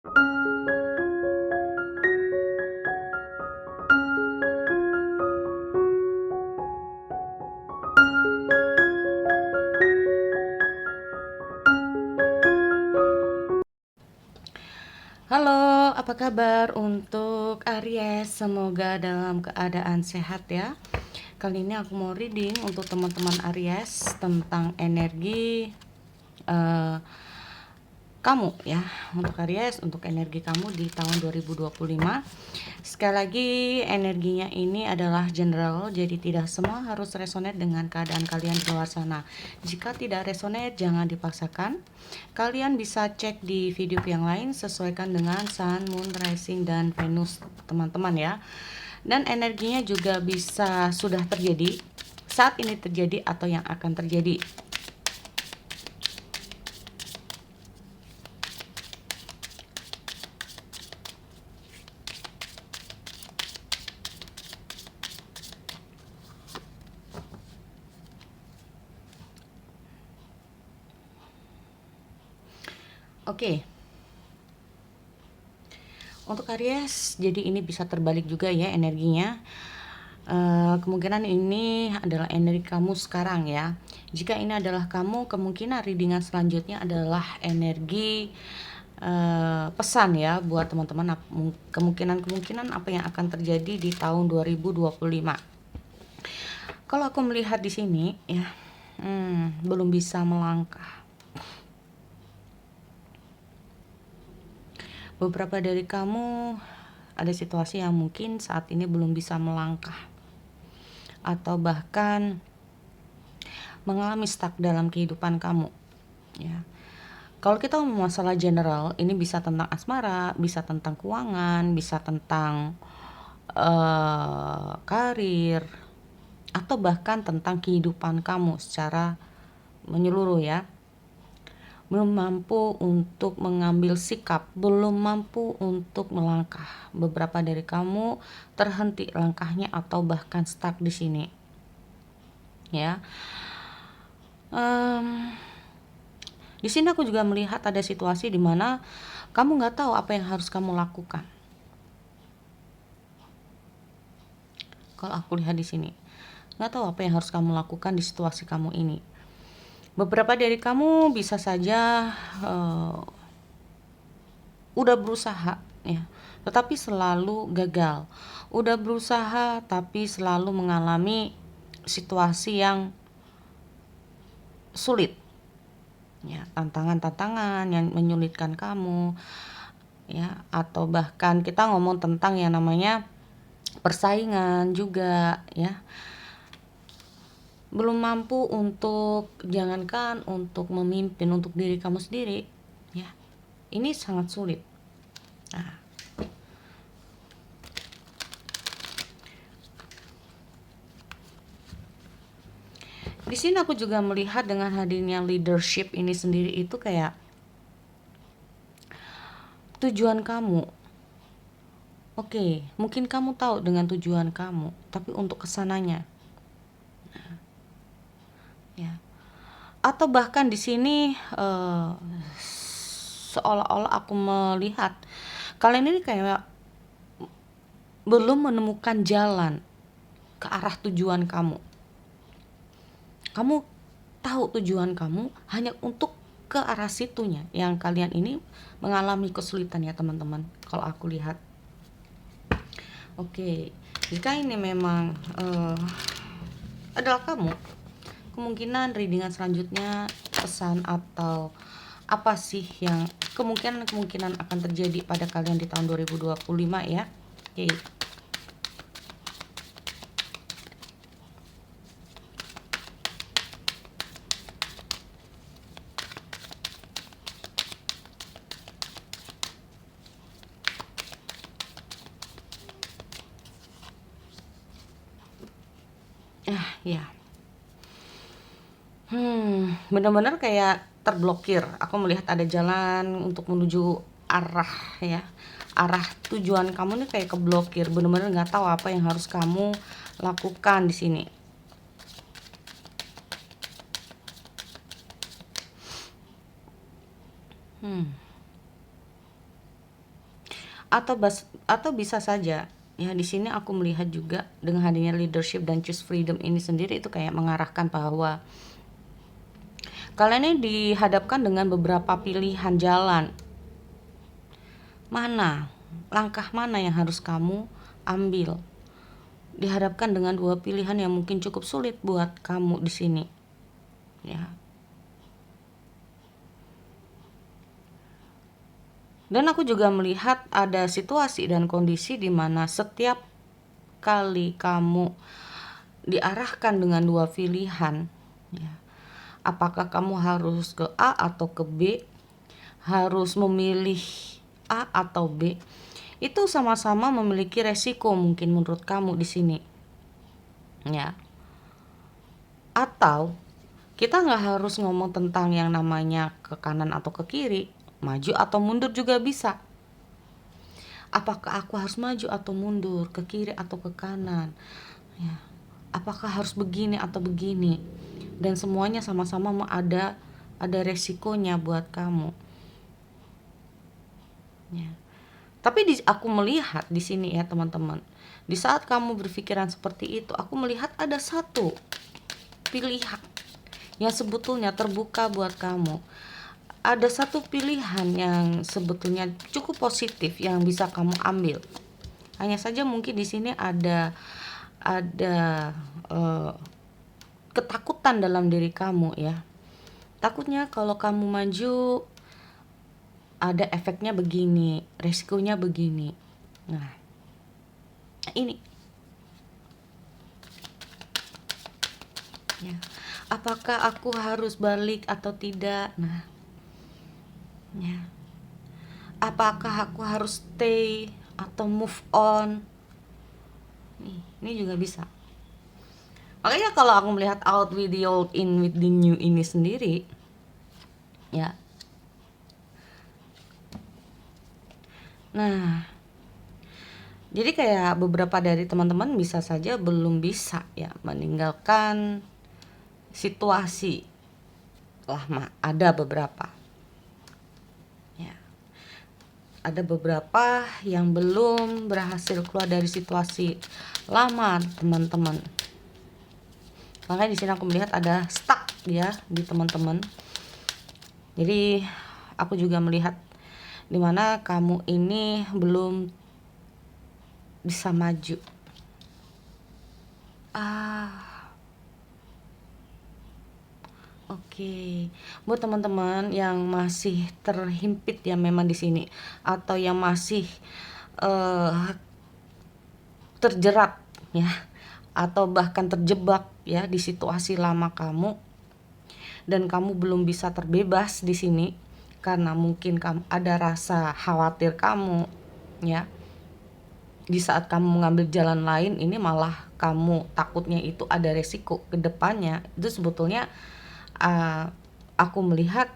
Halo, apa kabar untuk Aries? Semoga dalam keadaan sehat ya. Kali ini aku mau reading untuk teman-teman Aries tentang energi eh, kamu ya. Untuk Aries, untuk energi kamu di tahun 2025. Sekali lagi, energinya ini adalah general, jadi tidak semua harus resonate dengan keadaan kalian di luar sana. Jika tidak resonate, jangan dipaksakan. Kalian bisa cek di video yang lain, sesuaikan dengan Sun, Moon, Rising, dan Venus teman-teman ya. Dan energinya juga bisa sudah terjadi, saat ini terjadi, atau yang akan terjadi. Oke, untuk Aries, jadi ini bisa terbalik juga ya energinya. Kemungkinan ini adalah energi kamu sekarang ya. Jika ini adalah kamu, kemungkinan readingan selanjutnya adalah energi pesan ya buat teman-teman, kemungkinan apa yang akan terjadi di tahun 2025. Kalau aku melihat di sini ya, belum bisa melangkah. Beberapa dari kamu ada situasi yang mungkin saat ini belum bisa melangkah, atau bahkan mengalami stuck dalam kehidupan kamu ya. Kalau kita ngomong masalah general, ini bisa tentang asmara, bisa tentang keuangan, bisa tentang karir, atau bahkan tentang kehidupan kamu secara menyeluruh ya. Belum mampu untuk mengambil sikap, belum mampu untuk melangkah. Beberapa dari kamu terhenti langkahnya atau bahkan stuck di sini ya. Di sini aku juga melihat ada situasi di mana kamu nggak tahu apa yang harus kamu lakukan. Kalau aku lihat di sini, nggak tahu apa yang harus kamu lakukan di situasi kamu ini. Beberapa dari kamu bisa saja udah berusaha ya, tetapi selalu gagal. Udah berusaha tapi selalu mengalami situasi yang sulit ya, tantangan-tantangan yang menyulitkan kamu ya, atau bahkan kita ngomong tentang yang namanya persaingan juga ya. Belum mampu untuk, jangankan untuk memimpin untuk diri kamu sendiri ya, ini sangat sulit. Nah, di sini aku juga melihat dengan hadirnya leadership ini sendiri itu kayak tujuan kamu. Oke, mungkin kamu tahu dengan tujuan kamu, tapi untuk kesananya ya. Atau bahkan di sini seolah-olah aku melihat kalian ini kayak belum menemukan jalan ke arah tujuan kamu. Kamu tahu tujuan kamu hanya untuk ke arah situnya, yang kalian ini mengalami kesulitan ya teman-teman, kalau aku lihat. Oke, jika ini memang adalah kamu, kemungkinan readingan selanjutnya pesan atau apa sih yang kemungkinan akan terjadi pada kalian di tahun 2025 ya. Oke. Ya. Benar-benar kayak terblokir. Aku melihat ada jalan untuk menuju arah ya. Arah tujuan kamu nih kayak keblokir. Benar-benar nggak tahu apa yang harus kamu lakukan di sini. Atau bisa saja ya, di sini aku melihat juga dengan hadirnya leadership dan choose freedom ini sendiri itu kayak mengarahkan bahwa kalian ini dihadapkan dengan beberapa pilihan jalan. Mana langkah mana yang harus kamu ambil? Dihadapkan dengan dua pilihan yang mungkin cukup sulit buat kamu di sini. Ya. Dan aku juga melihat ada situasi dan kondisi di mana setiap kali kamu diarahkan dengan dua pilihan, ya, apakah kamu harus ke A atau ke B, harus memilih A atau B, itu sama-sama memiliki resiko mungkin menurut kamu di sini, ya. Atau kita nggak harus ngomong tentang yang namanya ke kanan atau ke kiri, maju atau mundur juga bisa. Apakah aku harus maju atau mundur, ke kiri atau ke kanan, ya. Apakah harus begini atau begini, dan semuanya sama-sama ada resikonya buat kamu, ya. Tapi aku melihat di sini ya teman-teman, di saat kamu berpikiran seperti itu, aku melihat ada satu pilihan yang sebetulnya terbuka buat kamu. Ada satu pilihan yang sebetulnya cukup positif yang bisa kamu ambil. Hanya saja mungkin di sini ada ketakutan dalam diri kamu, ya. Takutnya kalau kamu maju ada efeknya begini, resikonya begini. Nah, ini ya. Apakah aku harus balik atau tidak? Nah, ya. Apakah aku harus stay atau move on? Ini juga bisa. Makanya kalau aku melihat out with the old, in with the new ini sendiri, ya. Nah, jadi kayak beberapa dari teman-teman bisa saja belum bisa ya meninggalkan situasi lama. Ada beberapa, ya. Ada beberapa yang belum berhasil keluar dari situasi lama, teman-teman. Makanya di sini aku melihat ada stuck ya di teman-teman. Jadi aku juga melihat dimana kamu ini belum bisa maju. Oke. Buat teman-teman yang masih terhimpit ya memang di sini, atau yang masih terjerat ya, atau bahkan terjebak ya di situasi lama kamu, dan kamu belum bisa terbebas di sini karena mungkin kamu ada rasa khawatir kamu, ya. Di saat kamu mengambil jalan lain, ini malah kamu takutnya itu ada resiko ke depannya. Itu sebetulnya aku melihat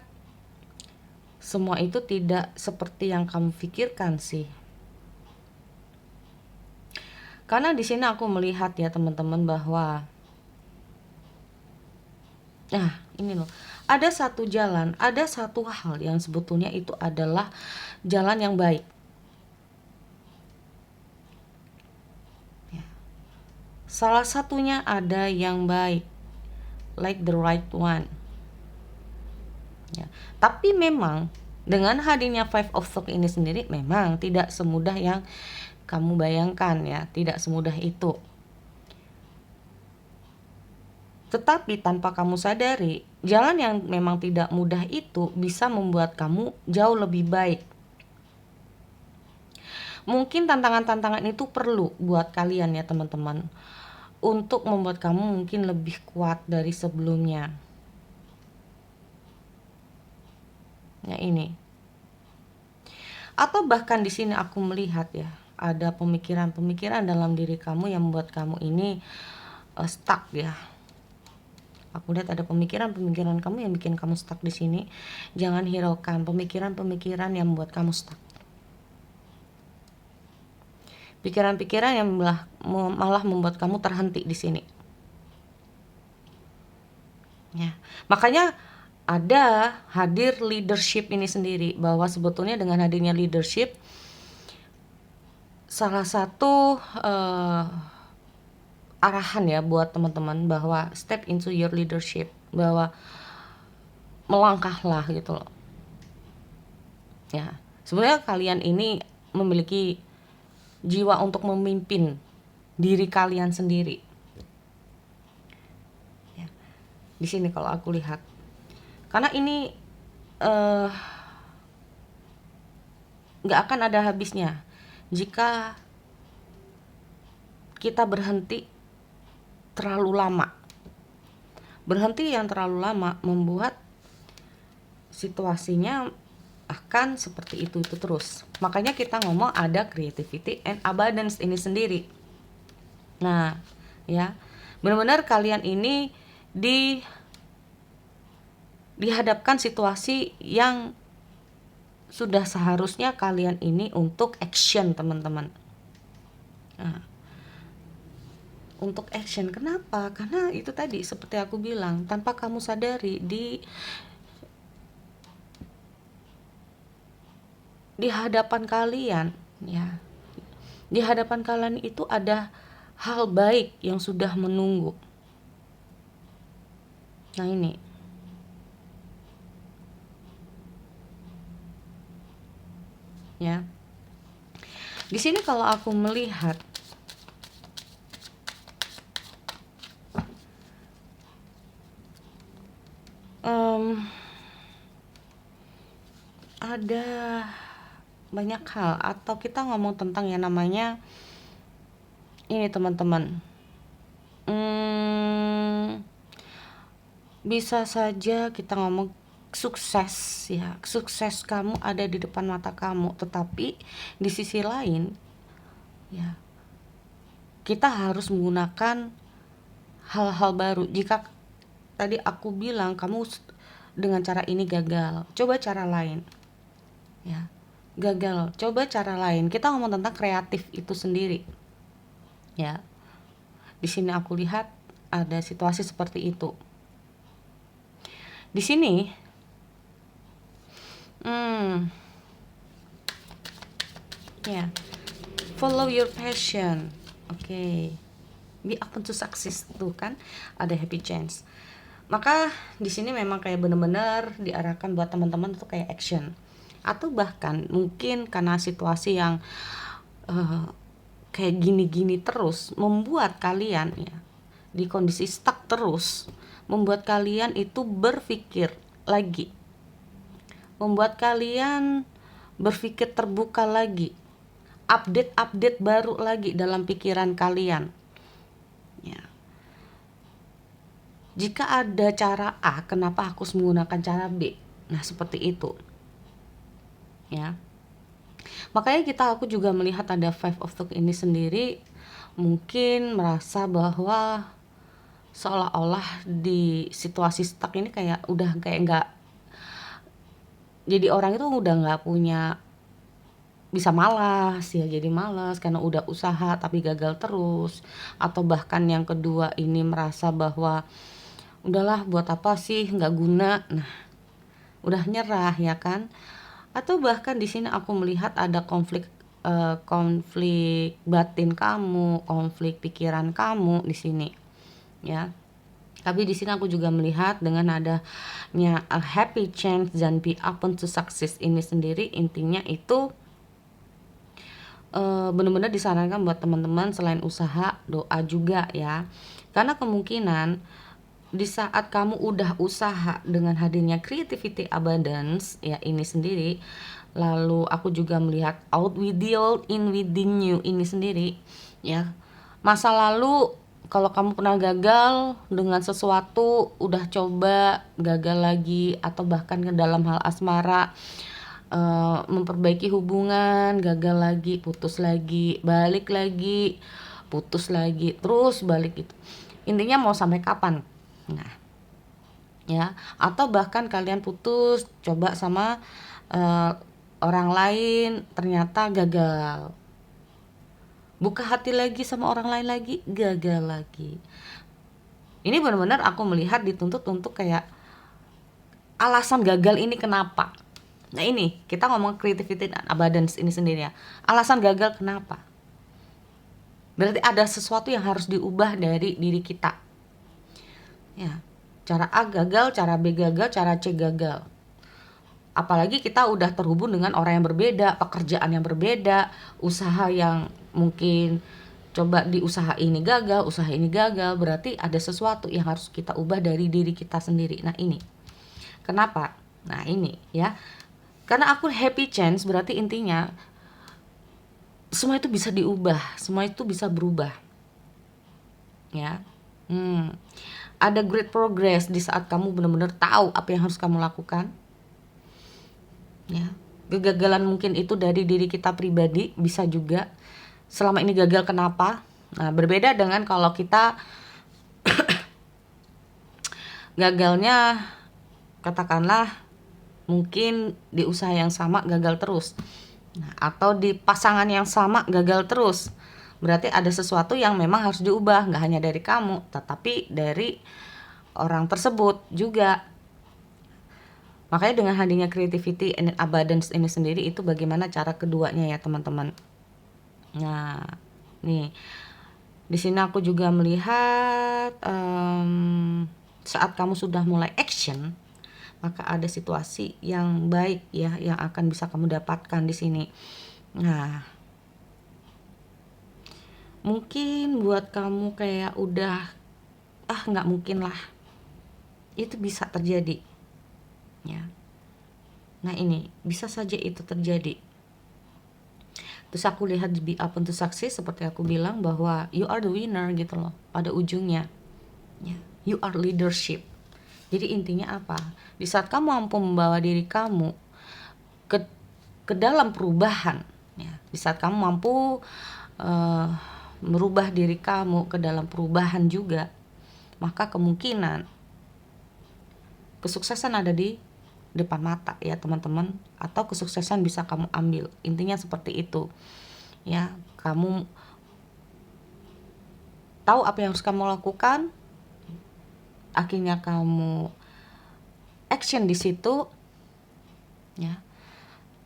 semua itu tidak seperti yang kamu pikirkan sih. Karena di sini aku melihat ya teman-teman bahwa ini loh, ada satu jalan, ada satu hal yang sebetulnya itu adalah jalan yang baik. Ya. Salah satunya ada yang baik, like the right one. Ya. Tapi memang dengan hadirnya Five of Swords ini sendiri memang tidak semudah yang kamu bayangkan ya, tidak semudah itu. Tetapi tanpa kamu sadari, jalan yang memang tidak mudah itu bisa membuat kamu jauh lebih baik. Mungkin tantangan-tantangan itu perlu buat kalian ya teman-teman, untuk membuat kamu mungkin lebih kuat dari sebelumnya. Ya ini. Atau bahkan di sini aku melihat ya, ada pemikiran-pemikiran dalam diri kamu yang membuat kamu ini stuck ya. Aku lihat ada pemikiran-pemikiran kamu yang bikin kamu stuck di sini. Jangan hiraukan pemikiran-pemikiran yang membuat kamu stuck. Pikiran-pikiran yang malah membuat kamu terhenti di sini. Ya, makanya hadir leadership ini sendiri, bahwa sebetulnya dengan hadirnya leadership salah satu arahan ya buat teman-teman bahwa step into your leadership, bahwa melangkahlah gitu loh. Ya, sebenarnya kalian ini memiliki jiwa untuk memimpin diri kalian sendiri. Ya, di sini kalau aku lihat, karena ini nggak akan ada habisnya jika kita berhenti terlalu lama. Berhenti yang terlalu lama membuat situasinya akan seperti itu terus. Makanya kita ngomong ada creativity and abundance ini sendiri. Nah, ya, benar-benar kalian ini dihadapkan situasi yang sudah seharusnya kalian ini untuk action, teman-teman. Nah, untuk action, kenapa? Karena itu tadi seperti aku bilang, tanpa kamu sadari di hadapan kalian, ya, di hadapan kalian itu ada hal baik yang sudah menunggu. Nah ini, ya, di sini kalau aku melihat ada banyak hal, atau kita ngomong tentang yang namanya ini, teman-teman. Bisa saja kita ngomong sukses, ya, sukses kamu ada di depan mata kamu, tetapi di sisi lain, ya, kita harus menggunakan hal-hal baru. Jika tadi aku bilang kamu dengan cara ini gagal, coba cara lain, ya, gagal, coba cara lain. Kita ngomong tentang kreatif itu sendiri, ya. Di sini aku lihat ada situasi seperti itu. Di sini, ya, follow your passion. Oke. Be open to success, tuh kan ada happy chance. Maka di sini memang kayak bener-bener diarahkan buat teman-teman tuh kayak action, atau bahkan mungkin karena situasi yang kayak gini-gini terus membuat kalian, ya, di kondisi stuck terus, membuat kalian itu berpikir lagi, membuat kalian berpikir terbuka lagi, update baru lagi dalam pikiran kalian, ya. Jika ada cara A, kenapa aku harus menggunakan cara B? Nah, seperti itu, ya. Makanya aku juga melihat ada Five of Cups ini sendiri, mungkin merasa bahwa seolah-olah di situasi stuck ini kayak udah kayak nggak, jadi orang itu udah nggak punya, bisa malas, ya, jadi malas karena udah usaha tapi gagal terus. Atau bahkan yang kedua ini merasa bahwa udahlah, buat apa sih, nggak guna, nah udah nyerah, ya kan. Atau bahkan di sini aku melihat ada konflik batin kamu, konflik pikiran kamu di sini, ya. Tapi di sini aku juga melihat dengan adanya a happy chance dan be open to success ini sendiri, intinya itu benar-benar disarankan buat teman-teman selain usaha, doa juga, ya. Karena kemungkinan di saat kamu udah usaha dengan hadirnya creativity abundance, ya, ini sendiri, lalu aku juga melihat out within you ini sendiri, ya. Masa lalu kalau kamu pernah gagal dengan sesuatu, udah coba gagal lagi, atau bahkan ke dalam hal asmara, memperbaiki hubungan, gagal lagi, putus lagi, balik lagi, putus lagi, terus balik gitu. Intinya mau sampai kapan? Nah, ya, atau bahkan kalian putus, coba sama orang lain, ternyata gagal. Buka hati lagi sama orang lain lagi, gagal lagi. Ini benar-benar aku melihat dituntut untuk kayak alasan gagal ini kenapa. Nah ini kita ngomong creativity dan abundance ini sendiri, ya. Alasan gagal kenapa? Berarti ada sesuatu yang harus diubah dari diri kita. Ya, cara A gagal, cara B gagal, cara C gagal. Apalagi kita udah terhubung dengan orang yang berbeda, pekerjaan yang berbeda, usaha yang mungkin coba di usaha ini gagal, usaha ini gagal, berarti ada sesuatu yang harus kita ubah dari diri kita sendiri. Nah ini, kenapa? Nah ini ya, karena aku happy chance, berarti intinya semua itu bisa diubah, semua itu bisa berubah, ya. Ada great progress di saat kamu benar-benar tahu apa yang harus kamu lakukan. Ya, kegagalan mungkin itu dari diri kita pribadi, bisa juga selama ini gagal kenapa. Nah, berbeda dengan kalau kita gagalnya katakanlah mungkin di usaha yang sama gagal terus, nah, atau di pasangan yang sama gagal terus. Berarti ada sesuatu yang memang harus diubah, nggak hanya dari kamu tetapi dari orang tersebut juga. Makanya dengan hadirnya creativity and abundance ini sendiri, itu bagaimana cara keduanya ya teman-teman. Nah, nih di sini aku juga melihat saat kamu sudah mulai action, maka ada situasi yang baik ya yang akan bisa kamu dapatkan di sini. Nah, mungkin buat kamu kayak udah nggak mungkin lah, itu bisa terjadi ya. Nah ini bisa saja itu terjadi. Terus aku lihat di Be Open to Success, seperti aku bilang bahwa you are the winner gitu loh pada ujungnya ya. You are leadership. Jadi intinya apa? Di saat kamu mampu membawa diri kamu ke dalam perubahan ya, di saat kamu mampu merubah diri kamu ke dalam perubahan juga, maka kemungkinan kesuksesan ada di depan mata ya teman-teman, atau kesuksesan bisa kamu ambil. Intinya seperti itu ya. Kamu tahu apa yang harus kamu lakukan, akhirnya kamu action di situ ya.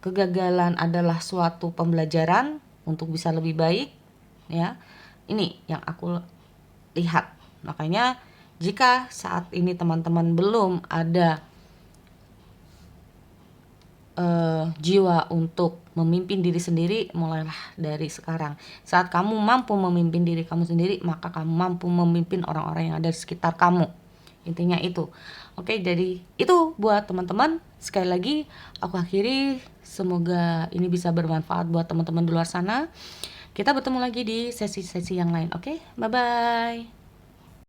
Kegagalan adalah suatu pembelajaran untuk bisa lebih baik ya. Ini yang aku lihat. Makanya jika saat ini teman-teman belum ada jiwa untuk memimpin diri sendiri, mulailah dari sekarang. Saat kamu mampu memimpin diri kamu sendiri, maka kamu mampu memimpin orang-orang yang ada di sekitar kamu. Intinya itu. Oke, jadi itu buat teman-teman. Sekali lagi aku akhiri, semoga ini bisa bermanfaat buat teman-teman di luar sana. Kita bertemu lagi di sesi-sesi yang lain. Oke, bye-bye.